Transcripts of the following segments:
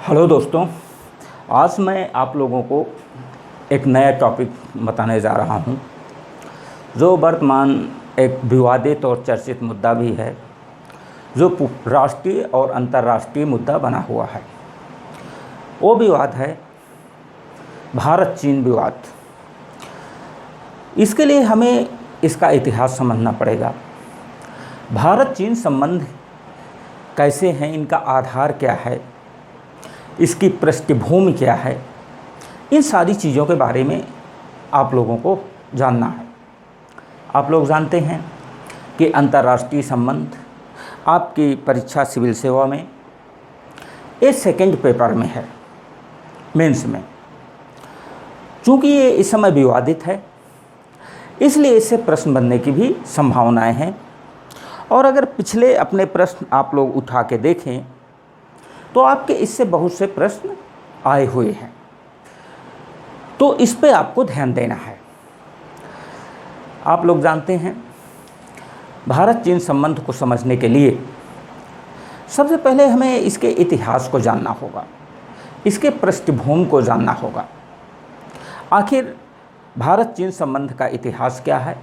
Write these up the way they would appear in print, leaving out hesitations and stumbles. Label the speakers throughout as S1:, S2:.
S1: Hello दोस्तों, आज मैं आप लोगों को एक नया टॉपिक बताने जा रहा हूं, जो वर्तमान एक विवादित और चर्चित मुद्दा भी है, जो राष्ट्रीय और अंतर्राष्ट्रीय मुद्दा बना हुआ है। वो विवाद है भारत चीन विवाद। इसके लिए हमें इसका इतिहास समझना पड़ेगा। भारत चीन संबंध कैसे हैं, इनका आधार क्या है, इसकी पृष्ठभूमि क्या है, इन सारी चीज़ों के बारे में आप लोगों को जानना है। आप लोग जानते हैं कि अंतर्राष्ट्रीय संबंध आपकी परीक्षा सिविल सेवा में ये सेकंड पेपर में है, मेंस में। चूँकि ये इस समय विवादित है, इसलिए इससे प्रश्न बनने की भी संभावनाएं हैं। और अगर पिछले अपने प्रश्न आप लोग उठा के देखें तो आपके इससे बहुत से प्रश्न आए हुए हैं, तो इस पे आपको ध्यान देना है। आप लोग जानते हैं, भारत चीन संबंध को समझने के लिए सबसे पहले हमें इसके इतिहास को जानना होगा, इसके पृष्ठभूमि को जानना होगा। आखिर भारत चीन संबंध का इतिहास क्या है,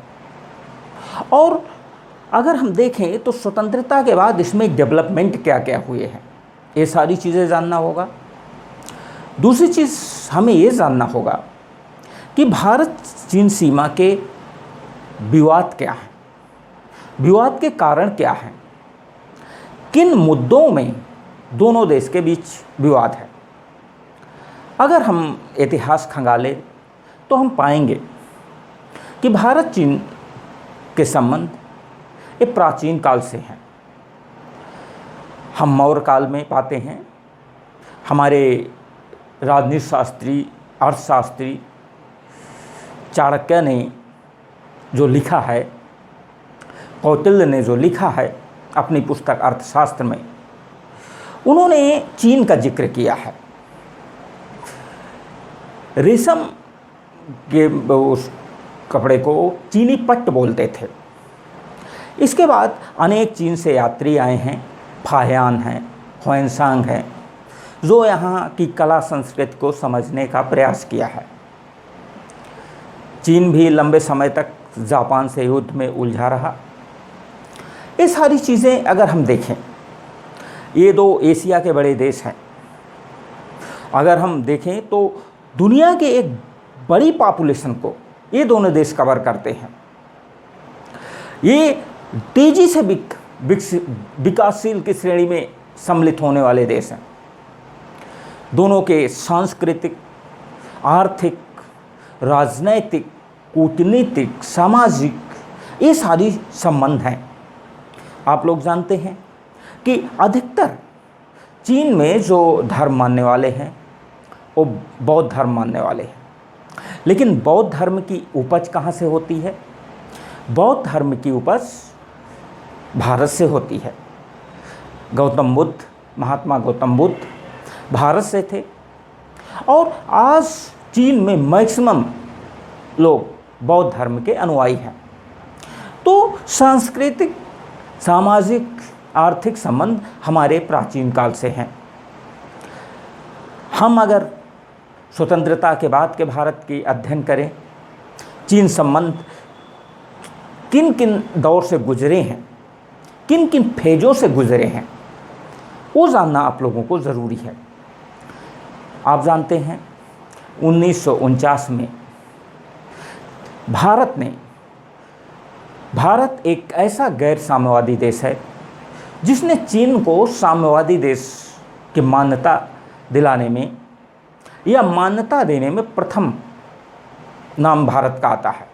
S1: और अगर हम देखें तो स्वतंत्रता के बाद इसमें डेवलपमेंट क्या क्या हुए हैं, ये सारी चीज़ें जानना होगा। दूसरी चीज़ हमें ये जानना होगा कि भारत चीन सीमा के विवाद क्या हैं, विवाद के कारण क्या हैं, किन मुद्दों में दोनों देश के बीच विवाद है। अगर हम इतिहास खंगालें तो हम पाएंगे कि भारत चीन के संबंध ये प्राचीन काल से हैं। हम मौर्य काल में पाते हैं, हमारे राजनीति शास्त्री, अर्थशास्त्री चाणक्य ने जो लिखा है, कौटिल्य ने जो लिखा है अपनी पुस्तक अर्थशास्त्र में, उन्होंने चीन का जिक्र किया है। रेशम के उस कपड़े को चीनी पट्ट बोलते थे। इसके बाद अनेक चीन से यात्री आए हैं, फाहियान हैं, ह्वेनसांग हैं, जो यहाँ की कला संस्कृति को समझने का प्रयास किया है। चीन भी लंबे समय तक जापान से युद्ध में उलझा रहा। ये सारी चीज़ें अगर हम देखें, ये दो एशिया के बड़े देश हैं। अगर हम देखें तो दुनिया के एक बड़ी पॉपुलेशन को ये दोनों देश कवर करते हैं। ये तेजी से विकासशील की श्रेणी में सम्मिलित होने वाले देश हैं। दोनों के सांस्कृतिक, आर्थिक, राजनैतिक, कूटनीतिक, सामाजिक ये सारी संबंध हैं। आप लोग जानते हैं कि अधिकतर चीन में जो धर्म मानने वाले हैं वो बौद्ध धर्म मानने वाले हैं। लेकिन बौद्ध धर्म की उपज कहाँ से होती है? बौद्ध धर्म की उपज भारत से होती है। गौतम बुद्ध, महात्मा गौतम बुद्ध भारत से थे, और आज चीन में मैक्सिमम लोग बौद्ध धर्म के अनुयायी हैं। तो सांस्कृतिक, सामाजिक, आर्थिक संबंध हमारे प्राचीन काल से हैं। हम अगर स्वतंत्रता के बाद के भारत की अध्ययन करें, चीन संबंध किन किन दौर से गुजरे हैं, किन किन फेजों से गुजरे हैं, वो जानना आप लोगों को ज़रूरी है। आप जानते हैं 1949 में भारत एक ऐसा गैर साम्यवादी देश है जिसने चीन को साम्यवादी देश की मान्यता दिलाने में या मान्यता देने में प्रथम नाम भारत का आता है,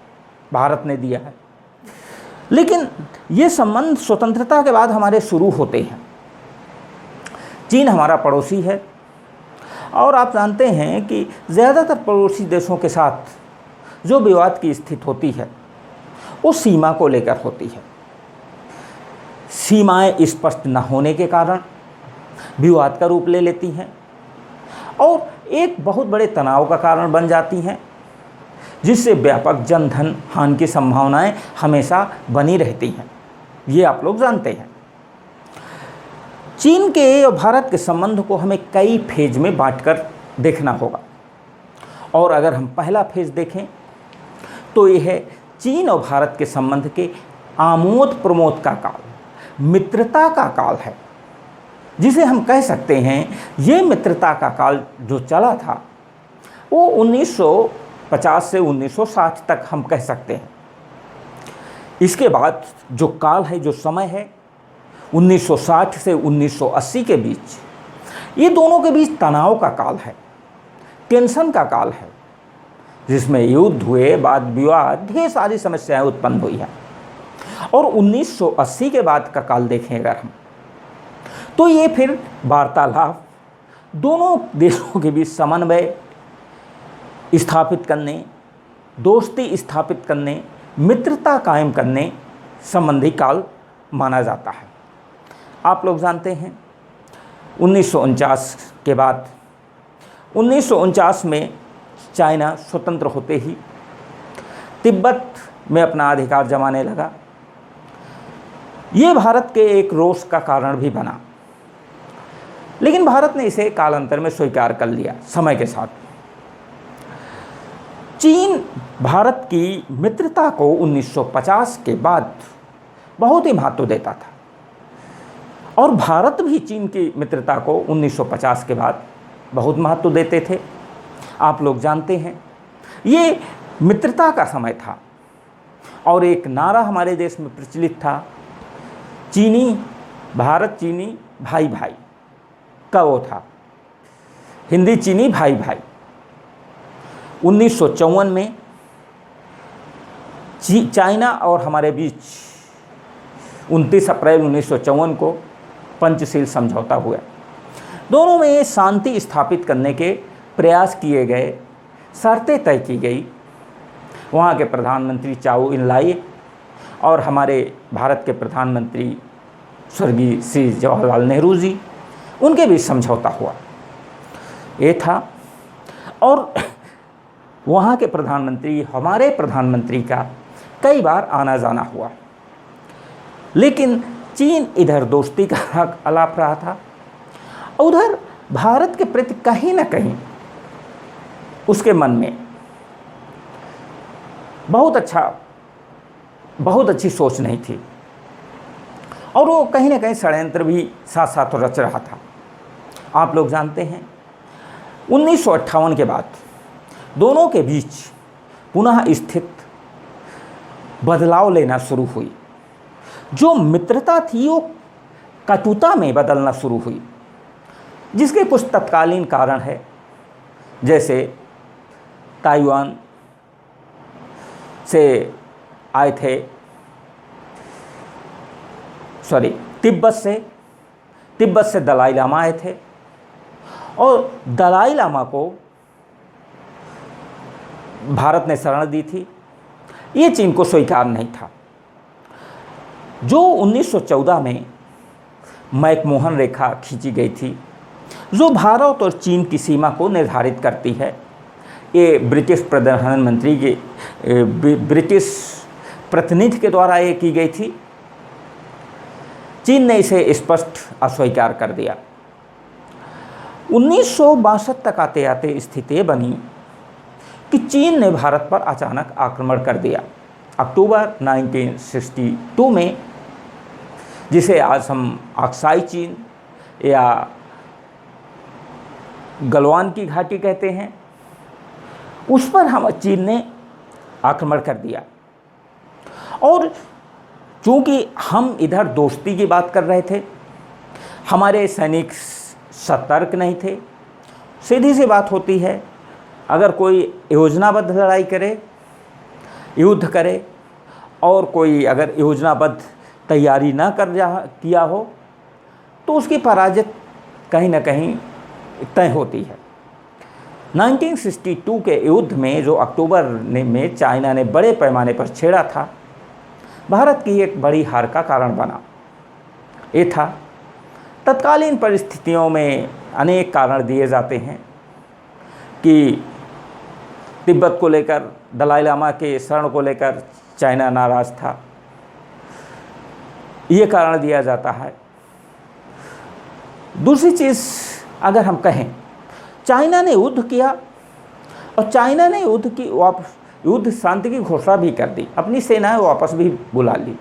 S1: भारत ने दिया है। लेकिन ये संबंध स्वतंत्रता के बाद हमारे शुरू होते हैं। चीन हमारा पड़ोसी है, और आप जानते हैं कि ज़्यादातर पड़ोसी देशों के साथ जो विवाद की स्थिति होती है वो सीमा को लेकर होती है। सीमाएं स्पष्ट न होने के कारण विवाद का रूप ले लेती हैं और एक बहुत बड़े तनाव का कारण बन जाती हैं, जिससे व्यापक जनधन हानि की संभावनाएं हमेशा बनी रहती हैं। ये आप लोग जानते हैं। चीन के और भारत के संबंध को हमें कई फेज में बांटकर देखना होगा। और अगर हम पहला फेज देखें तो यह है चीन और भारत के संबंध के आमोद प्रमोद का काल, मित्रता का काल है, जिसे हम कह सकते हैं ये मित्रता का काल जो चला था वो 1950 से 1960 तक हम कह सकते हैं। इसके बाद जो काल है, जो समय है 1960 से 1980 के बीच, ये दोनों के बीच तनाव का काल है, टेंशन का काल है, जिसमें युद्ध हुए, वाद विवाद, ढेर सारी समस्याएं उत्पन्न हुई हैं। और 1980 के बाद का काल देखें अगर हम, तो ये फिर वार्तालाप, दोनों देशों के बीच समन्वय स्थापित करने, दोस्ती स्थापित करने, मित्रता कायम करने संबंधी काल माना जाता है। आप लोग जानते हैं 1949 के बाद 1949 में चाइना स्वतंत्र होते ही तिब्बत में अपना अधिकार जमाने लगा। ये भारत के एक रोष का कारण भी बना, लेकिन भारत ने इसे कालांतर में स्वीकार कर लिया समय के साथ। चीन भारत की मित्रता को 1950 के बाद बहुत ही महत्व देता था और भारत भी चीन की मित्रता को 1950 के बाद बहुत महत्व देते थे। आप लोग जानते हैं ये मित्रता का समय था और एक नारा हमारे देश में प्रचलित था, भारत चीनी भाई भाई का वो था, हिंदी चीनी भाई भाई। 1954 में चाइना और हमारे बीच 29 अप्रैल 1954 को पंचशील समझौता हुआ। दोनों में शांति स्थापित करने के प्रयास किए गए, शर्तें तय की गई। वहाँ के प्रधानमंत्री चाउ इन लाई और हमारे भारत के प्रधानमंत्री स्वर्गीय श्री जवाहरलाल नेहरू जी, उनके बीच समझौता हुआ ये था। और वहाँ के प्रधानमंत्री, हमारे प्रधानमंत्री का कई बार आना जाना हुआ, लेकिन चीन इधर दोस्ती का हक अलाप रहा था, उधर भारत के प्रति कहीं ना कहीं उसके मन में बहुत अच्छी सोच नहीं थी और वो कहीं ना कहीं षड्यंत्र भी साथ साथ रच रहा था। आप लोग जानते हैं 1958 के बाद दोनों के बीच पुनः स्थिति बदलाव लेना शुरू हुई। जो मित्रता थी वो कटुता में बदलना शुरू हुई, जिसके कुछ तत्कालीन कारण है, जैसे ताइवान से आए थे, तिब्बत से दलाई लामा आए थे और दलाई लामा को भारत ने शरण दी थी। ये चीन को स्वीकार नहीं था। जो 1914 में मैकमोहन रेखा खींची गई थी, जो भारत और चीन की सीमा को निर्धारित करती है, ये ब्रिटिश प्रधानमंत्री के ब्रिटिश प्रतिनिधि के द्वारा ये की गई थी। चीन ने इसे स्पष्ट अस्वीकार कर दिया। 1962 तक आते आते स्थिति बनी कि चीन ने भारत पर अचानक आक्रमण कर दिया। अक्टूबर 1962 में, जिसे आज हम अक्साई चीन या गलवान की घाटी कहते हैं, उस पर चीन ने आक्रमण कर दिया। और चूँकि हम इधर दोस्ती की बात कर रहे थे, हमारे सैनिक सतर्क नहीं थे। सीधी सी बात होती है, अगर कोई योजनाबद्ध लड़ाई करे, युद्ध करे और कोई अगर योजनाबद्ध तैयारी ना किया हो तो उसकी पराजय कहीं ना कहीं तय होती है। 1962 के युद्ध में जो अक्टूबर में चाइना ने बड़े पैमाने पर छेड़ा था, भारत की एक बड़ी हार का कारण बना। ये था, तत्कालीन परिस्थितियों में अनेक कारण दिए जाते हैं कि तिब्बत को लेकर, दलाई लामा के शरण को लेकर चाइना नाराज़ था, ये कारण दिया जाता है। दूसरी चीज़ अगर हम कहें, चाइना ने युद्ध किया और चाइना ने युद्ध शांति की घोषणा भी कर दी, अपनी सेनाएं वापस भी बुला ली।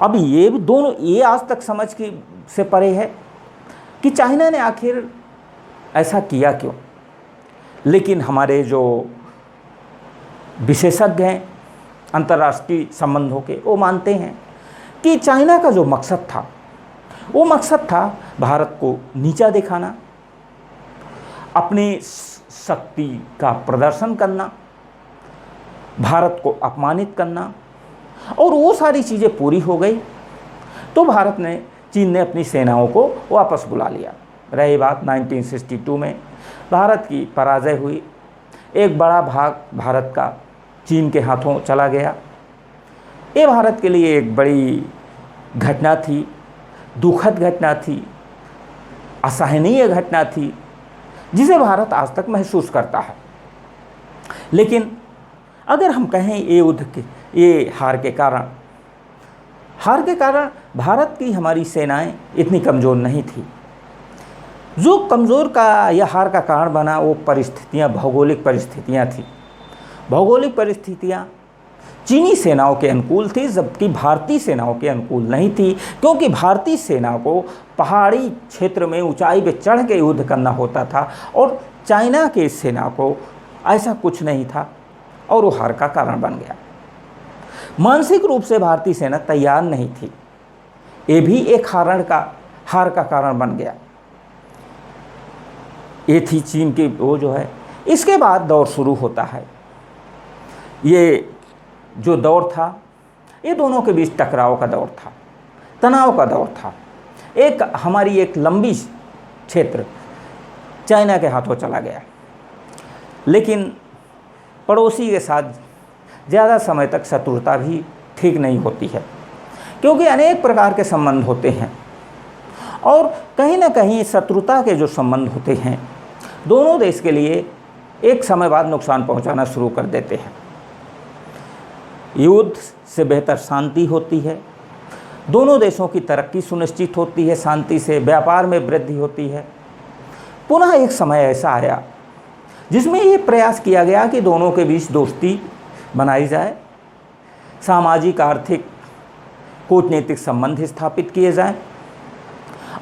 S1: अब ये दोनों ये आज तक समझ की से परे है कि चाइना ने आखिर ऐसा किया क्यों। लेकिन हमारे जो विशेषज्ञ हैं अंतर्राष्ट्रीय संबंधों के, वो मानते हैं कि चाइना का जो मकसद था वो मकसद था भारत को नीचा दिखाना, अपनी शक्ति का प्रदर्शन करना, भारत को अपमानित करना, और वो सारी चीज़ें पूरी हो गई तो चीन ने अपनी सेनाओं को वापस बुला लिया। रही बात 1962 में भारत की पराजय हुई, एक बड़ा भाग भारत का चीन के हाथों चला गया। ये भारत के लिए एक बड़ी घटना थी, दुखद घटना थी, असहनीय घटना थी, जिसे भारत आज तक महसूस करता है। लेकिन अगर हम कहें ये हार के कारण भारत की हमारी सेनाएं इतनी कमज़ोर नहीं थी। जो कमज़ोर का या हार का कारण बना वो भौगोलिक परिस्थितियाँ थी। भौगोलिक परिस्थितियाँ चीनी सेनाओं के अनुकूल थी, जबकि भारतीय सेनाओं के अनुकूल नहीं थी, क्योंकि भारतीय सेना को पहाड़ी क्षेत्र में ऊंचाई पे चढ़ के युद्ध करना होता था और चाइना के सेना को ऐसा कुछ नहीं था, और वो हार का कारण बन गया। मानसिक रूप से भारतीय सेना तैयार नहीं थी, ये भी एक हार का कारण बन गया। ये थी चीन की वो जो है। इसके बाद दौर शुरू होता है। ये जो दौर था ये दोनों के बीच टकराव का दौर था, तनाव का दौर था। हमारी एक लंबी क्षेत्र चाइना के हाथों चला गया, लेकिन पड़ोसी के साथ ज़्यादा समय तक शत्रुता भी ठीक नहीं होती है, क्योंकि अनेक प्रकार के संबंध होते हैं और कहीं ना कहीं शत्रुता के जो संबंध होते हैं दोनों देश के लिए एक समय बाद नुकसान पहुंचाना शुरू कर देते हैं। युद्ध से बेहतर शांति होती है, दोनों देशों की तरक्की सुनिश्चित होती है, शांति से व्यापार में वृद्धि होती है। पुनः एक समय ऐसा आया जिसमें ये प्रयास किया गया कि दोनों के बीच दोस्ती बनाई जाए, सामाजिक आर्थिक कूटनीतिक संबंध स्थापित किए जाएं,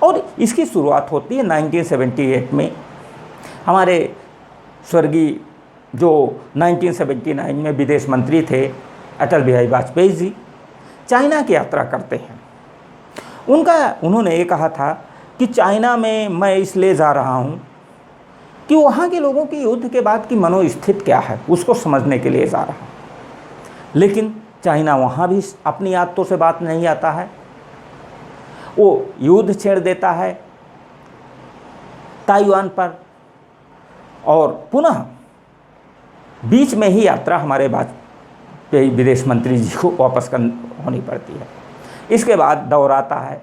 S1: और इसकी शुरुआत होती है 1978 में। हमारे स्वर्गीय जो 1979 में विदेश मंत्री थे अटल बिहारी वाजपेयी जी चाइना की यात्रा करते हैं। उन्होंने ये कहा था कि चाइना में मैं इसलिए जा रहा हूँ कि वहाँ के लोगों की युद्ध के बाद की मनोस्थिति क्या है उसको समझने के लिए जा रहा हूँ। लेकिन चाइना वहाँ भी अपनी आदतों से बात नहीं आता है, वो युद्ध छेड़ देता है ताइवान पर, और पुनः बीच में ही यात्रा हमारे वाजपेयी विदेश मंत्री जी को वापस होनी पड़ती है। इसके बाद दौर आता है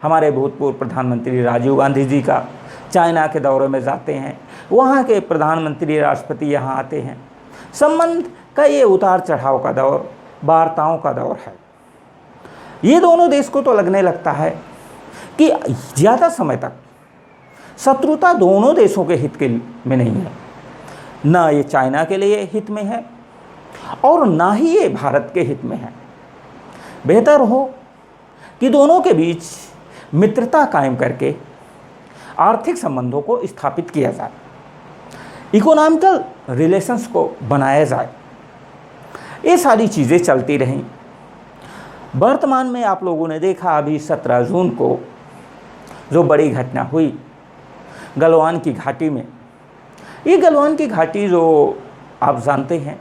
S1: हमारे भूतपूर्व प्रधानमंत्री राजीव गांधी जी का, चाइना के दौरे में जाते हैं, वहाँ के प्रधानमंत्री राष्ट्रपति यहाँ आते हैं। संबंध का ये उतार चढ़ाव का दौर, वार्ताओं का दौर है। ये दोनों देश को तो लगने लगता है कि ज़्यादा समय तक शत्रुता दोनों देशों के हित में नहीं है, ना ये चाइना के लिए हित में है और ना ही ये भारत के हित में है। बेहतर हो कि दोनों के बीच मित्रता कायम करके आर्थिक संबंधों को स्थापित किया जाए, इकोनॉमिकल रिलेशंस को बनाया जाए। ये सारी चीज़ें चलती रहीं। वर्तमान में आप लोगों ने देखा अभी 17 जून को जो बड़ी घटना हुई गलवान की घाटी में। ये गलवान की घाटी जो आप जानते हैं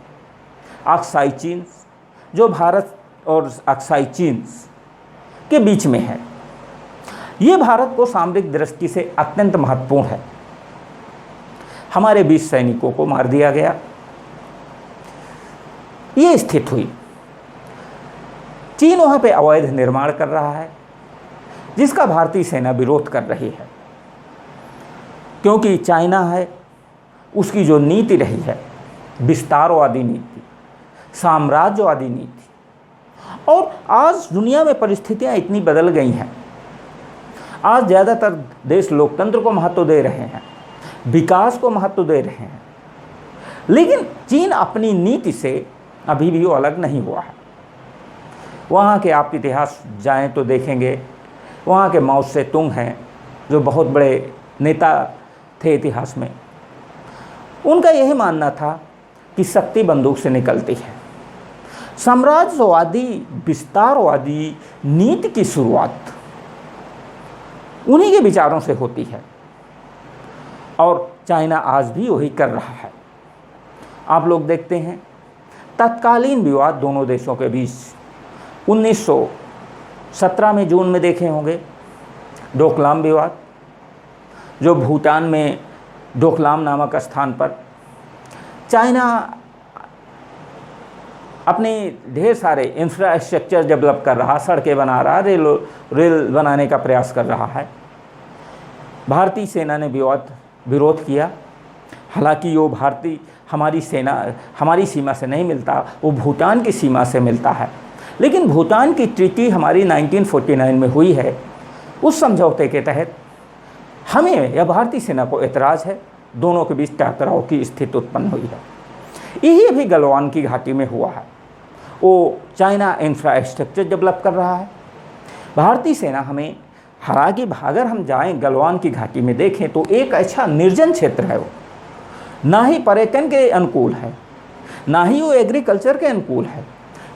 S1: अक्साई चीन, जो भारत और अक्साई चीन के बीच में है, ये भारत को सामरिक दृष्टि से अत्यंत महत्वपूर्ण है। हमारे 20 सैनिकों को मार दिया गया, ये स्थिति हुई। चीन वहाँ पे अवैध निर्माण कर रहा है जिसका भारतीय सेना विरोध कर रही है, क्योंकि चाइना है उसकी जो नीति रही है विस्तारवादी नीति, साम्राज्यवादी नीति, और आज दुनिया में परिस्थितियाँ इतनी बदल गई हैं। आज ज़्यादातर देश लोकतंत्र को महत्व दे रहे हैं, विकास को महत्व दे रहे हैं, लेकिन चीन अपनी नीति से अभी भी वो अलग नहीं हुआ है। वहाँ के आप इतिहास जाएं तो देखेंगे, वहाँ के माओ से तुंग हैं जो बहुत बड़े नेता थे इतिहास में। उनका यही मानना था कि शक्ति बंदूक से निकलती है। साम्राज्यवादी विस्तारवादी नीति की शुरुआत उन्हीं के विचारों से होती है और चाइना आज भी वही कर रहा है। आप लोग देखते हैं तत्कालीन विवाद दोनों देशों के बीच 1917 में जून में देखे होंगे, डोकलाम विवाद, जो भूटान में डोकलाम नामक स्थान पर चाइना अपने ढेर सारे इंफ्रास्ट्रक्चर डेवलप कर रहा, सड़कें बना रहा, रेल बनाने का प्रयास कर रहा है। भारतीय सेना ने विरोध किया। हालांकि वो भारतीय हमारी सीमा से नहीं मिलता, वो भूटान की सीमा से मिलता है, लेकिन भूटान की ट्रीटी हमारी 1949 में हुई है। उस समझौते के तहत हमें या भारतीय सेना को एतराज़ है, दोनों के बीच टकराव की स्थिति उत्पन्न हुई है। यही अभी गलवान की घाटी में हुआ है। वो चाइना इंफ्रास्ट्रक्चर डेवलप कर रहा है, भारतीय सेना हमें हालांकि अगर हम जाएं गलवान की घाटी में देखें तो एक अच्छा निर्जन क्षेत्र है। वो ना ही पर्यटन के अनुकूल है, ना ही वो एग्रीकल्चर के अनुकूल है,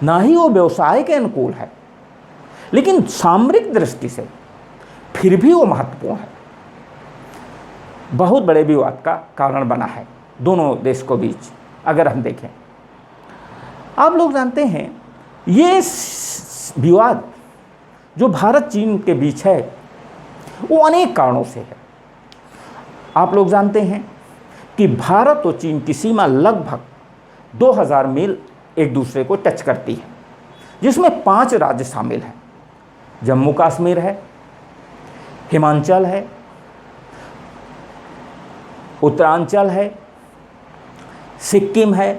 S1: ना ही वो व्यवसाय के अनुकूल है, लेकिन सामरिक दृष्टि से फिर भी वो महत्वपूर्ण है। बहुत बड़े विवाद का कारण बना है दोनों देश को बीच। अगर हम देखें, आप लोग जानते हैं ये विवाद जो भारत चीन के बीच है वो अनेक कारणों से है। आप लोग जानते हैं कि भारत और चीन की सीमा लगभग 2000 मील एक दूसरे को टच करती है, जिसमें 5 राज्य शामिल हैं। जम्मू कश्मीर है, हिमाचल है, उत्तरांचल है, सिक्किम है,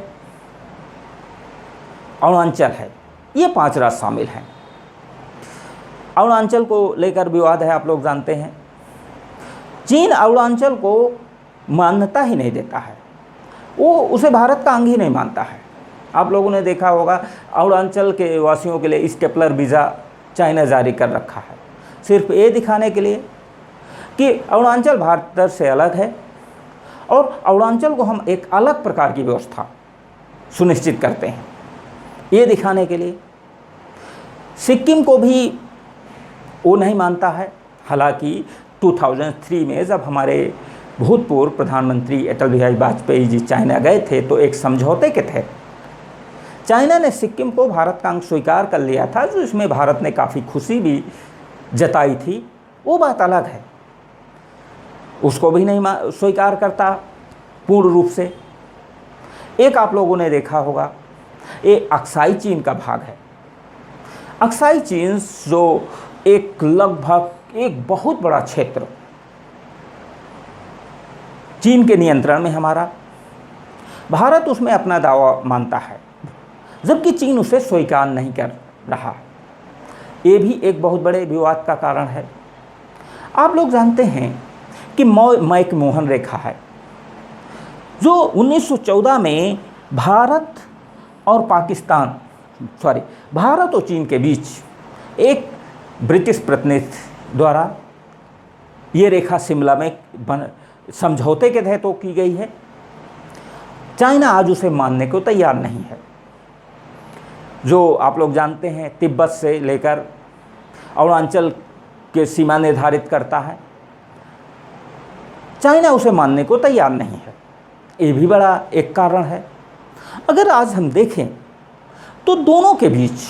S1: अरुणाचल है। ये 5 राज्य शामिल हैं। अरुणाचल को लेकर विवाद है, आप लोग जानते हैं। चीन अरुणाचल को मान्यता ही नहीं देता है, वो उसे भारत का अंग ही नहीं मानता है। आप लोगों ने देखा होगा अरुणाचल के वासियों के लिए स्टेपलर वीज़ा चाइना जारी कर रखा है, सिर्फ ये दिखाने के लिए कि अरुणाचल भारत से अलग है और अरुणाचल को हम एक अलग प्रकार की व्यवस्था सुनिश्चित करते हैं, ये दिखाने के लिए। सिक्किम को भी वो नहीं मानता है। हालांकि 2003 में जब हमारे भूतपूर्व प्रधानमंत्री अटल बिहारी वाजपेयी जी चाइना गए थे तो एक समझौते के तहत चाइना ने सिक्किम को भारत का अंग स्वीकार कर लिया था, जो इसमें भारत ने काफ़ी खुशी भी जताई थी। वो बात अलग है, उसको भी नहीं स्वीकार करता पूर्ण रूप से। एक आप लोगों ने देखा होगा ये अक्साई चीन का भाग है। अक्साई चीन जो एक लगभग एक बहुत बड़ा क्षेत्र चीन के नियंत्रण में हमारा, भारत उसमें अपना दावा मानता है, जबकि चीन उसे स्वीकार नहीं कर रहा। ये भी एक बहुत बड़े विवाद का कारण है। आप लोग जानते हैं कि मैक-मोहन रेखा है, जो 1914 में भारत और चीन के बीच एक ब्रिटिश प्रतिनिधि द्वारा ये रेखा शिमला में समझौते के तहत की गई है। चाइना आज उसे मानने को तैयार नहीं है। जो आप लोग जानते हैं तिब्बत से लेकर अरुणाचल के सीमा निर्धारित करता है, चाइना उसे मानने को तैयार नहीं है। ये भी बड़ा एक कारण है। अगर आज हम देखें तो दोनों के बीच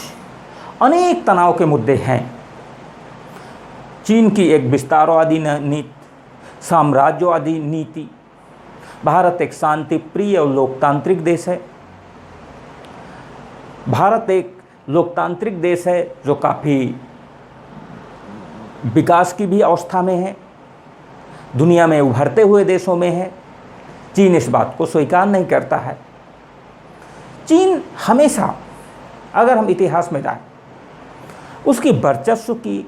S1: अनेक तनाव के मुद्दे हैं। चीन की एक विस्तारवादी नीति, साम्राज्यवादी नीति, भारत एक शांति प्रिय और लोकतांत्रिक देश है। भारत एक लोकतांत्रिक देश है जो काफ़ी विकास की भी अवस्था में है, दुनिया में उभरते हुए देशों में है। चीन इस बात को स्वीकार नहीं करता है। चीन हमेशा, अगर हम इतिहास में जाएं, उसकी वर्चस्व की,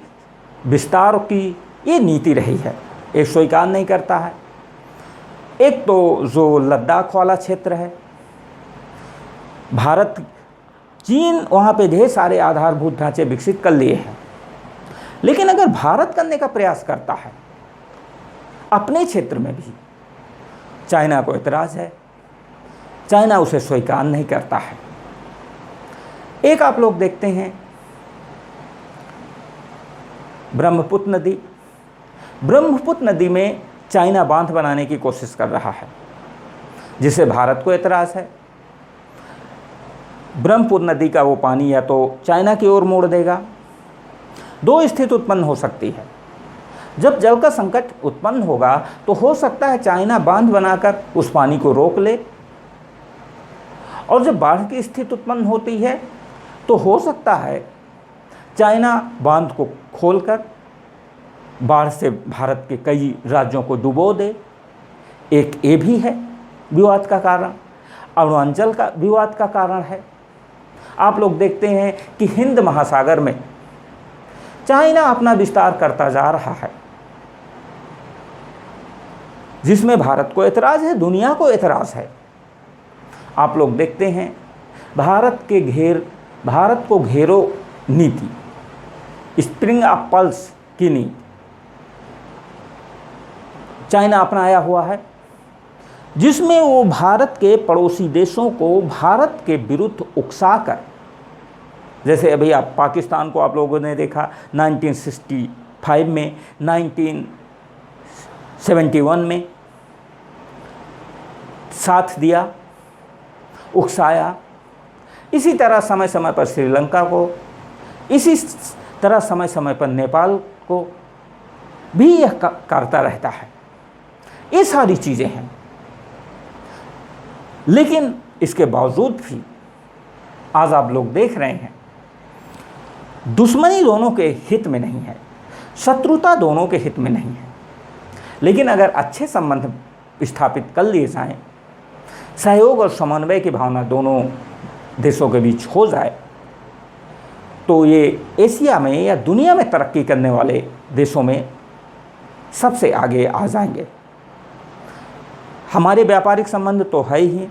S1: विस्तार की ये नीति रही है, ये स्वीकार नहीं करता है। एक तो जो लद्दाख वाला क्षेत्र है, भारत चीन वहाँ पे ढेर सारे आधारभूत ढांचे विकसित कर लिए हैं, लेकिन अगर भारत करने का प्रयास करता है अपने क्षेत्र में भी, चाइना को एतराज़ है, चाइना उसे स्वीकार नहीं करता है। एक आप लोग देखते हैं ब्रह्मपुत्र नदी, ब्रह्मपुत्र नदी में चाइना बांध बनाने की कोशिश कर रहा है, जिसे भारत को एतराज़ है। ब्रह्मपुत्र नदी का वो पानी या तो चाइना की ओर मोड़ देगा। दो स्थिति उत्पन्न हो सकती है। जब जल का संकट उत्पन्न होगा तो हो सकता है चाइना बांध बनाकर उस पानी को रोक ले, और जब बाढ़ की स्थिति उत्पन्न होती है तो हो सकता है चाइना बांध को खोलकर बाढ़ से भारत के कई राज्यों को डुबो दे। एक ये भी है विवाद का कारण, अरुणाचल का विवाद का कारण है। आप लोग देखते हैं कि हिंद महासागर में चाइना अपना विस्तार करता जा रहा है, जिसमें भारत को एतराज़ है, दुनिया को एतराज़ है। आप लोग देखते हैं भारत को घेरो नीति, स्प्रिंग ऑफ पल्स की नीति चाइना अपनाया हुआ है, जिसमें वो भारत के पड़ोसी देशों को भारत के विरुद्ध उकसाकर, जैसे अभी आप पाकिस्तान को आप लोगों ने देखा 1965 में, 1971 में साथ दिया, उकसाया। इसी तरह समय समय पर श्रीलंका को, इसी तरह समय समय पर नेपाल को भी यह करता रहता है। ये सारी चीज़ें हैं, लेकिन इसके बावजूद भी आज आप लोग देख रहे हैं दुश्मनी दोनों के हित में नहीं है, शत्रुता दोनों के हित में नहीं है। लेकिन अगर अच्छे संबंध स्थापित कर लिए जाएं, सहयोग और समन्वय की भावना दोनों देशों के बीच हो जाए, तो ये एशिया में या दुनिया में तरक्की करने वाले देशों में सबसे आगे आ जाएंगे। हमारे व्यापारिक संबंध तो है ही,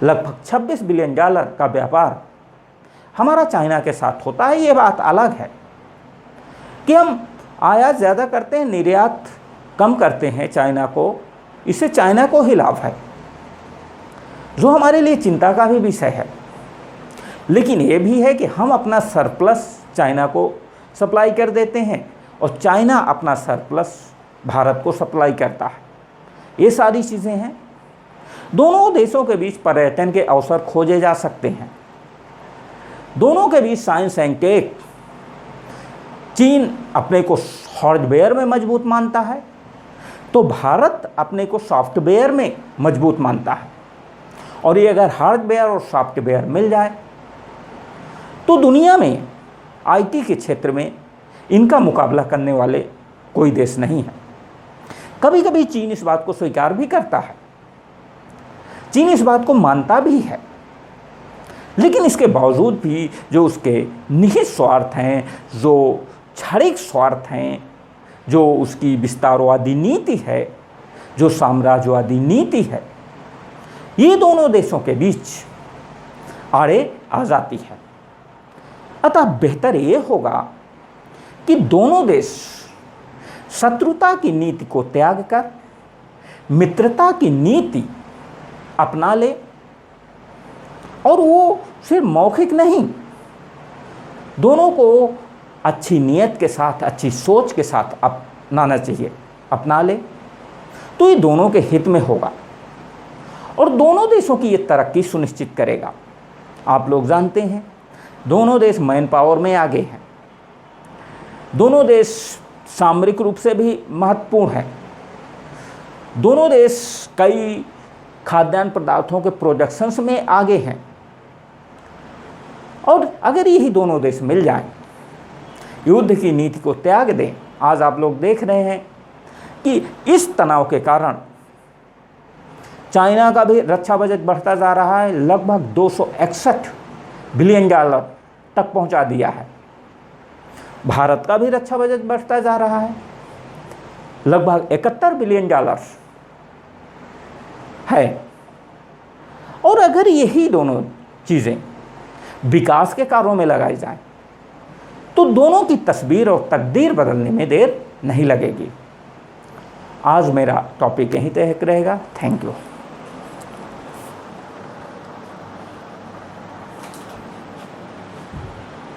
S1: लगभग $26 बिलियन का व्यापार हमारा चाइना के साथ होता है। ये बात अलग है कि हम आयात ज़्यादा करते हैं, निर्यात कम करते हैं चाइना को, इससे चाइना को ही लाभ है, जो हमारे लिए चिंता का भी विषय है। लेकिन ये भी है कि हम अपना सरप्लस चाइना को सप्लाई कर देते हैं और चाइना अपना सरप्लस भारत को सप्लाई करता है। ये सारी चीज़ें हैं। दोनों देशों के बीच पर्यटन के अवसर खोजे जा सकते हैं, दोनों के बीच साइंस एंड टेक। चीन अपने को हार्डवेयर में मजबूत मानता है, तो भारत अपने को सॉफ्टवेयर में मजबूत मानता है। और ये अगर हार्डवेयर और सॉफ्टवेयर मिल जाए तो दुनिया में आईटी के क्षेत्र में इनका मुकाबला करने वाले कोई देश नहीं है। कभी कभी चीन इस बात को स्वीकार भी करता है, चीन इस बात को मानता भी है, लेकिन इसके बावजूद भी जो उसके निहित स्वार्थ हैं, जो क्षणिक स्वार्थ हैं, जो उसकी विस्तारवादी नीति है, जो साम्राज्यवादी नीति है, ये दोनों देशों के बीच आड़े आ जाती है। अतः बेहतर ये होगा कि दोनों देश शत्रुता की नीति को त्याग कर मित्रता की नीति अपना ले, और वो सिर्फ मौखिक नहीं, दोनों को अच्छी नीयत के साथ, अच्छी सोच के साथ अपनाना चाहिए, अपना ले, तो ये दोनों के हित में होगा और दोनों देशों की ये तरक्की सुनिश्चित करेगा। आप लोग जानते हैं दोनों देश मैन पावर में आगे हैं, दोनों देश सामरिक रूप से भी महत्वपूर्ण हैं, दोनों देश कई खाद्यान्न पदार्थों के प्रोडक्शंस में आगे हैं। और अगर यही दोनों देश मिल जाएं, युद्ध की नीति को त्याग दें, आज आप लोग देख रहे हैं कि इस तनाव के कारण चाइना का भी रक्षा बजट बढ़ता जा रहा है, लगभग $261 बिलियन तक पहुंचा दिया है। भारत का भी रक्षा बजट बढ़ता जा रहा है, लगभग 71 बिलियन डॉलर है। और अगर यही दोनों चीज़ें विकास के कार्यों में लगाई जाएं तो दोनों की तस्वीर और तकदीर बदलने में देर नहीं लगेगी। आज मेरा टॉपिक यहीं तक रहेगा। Thank you.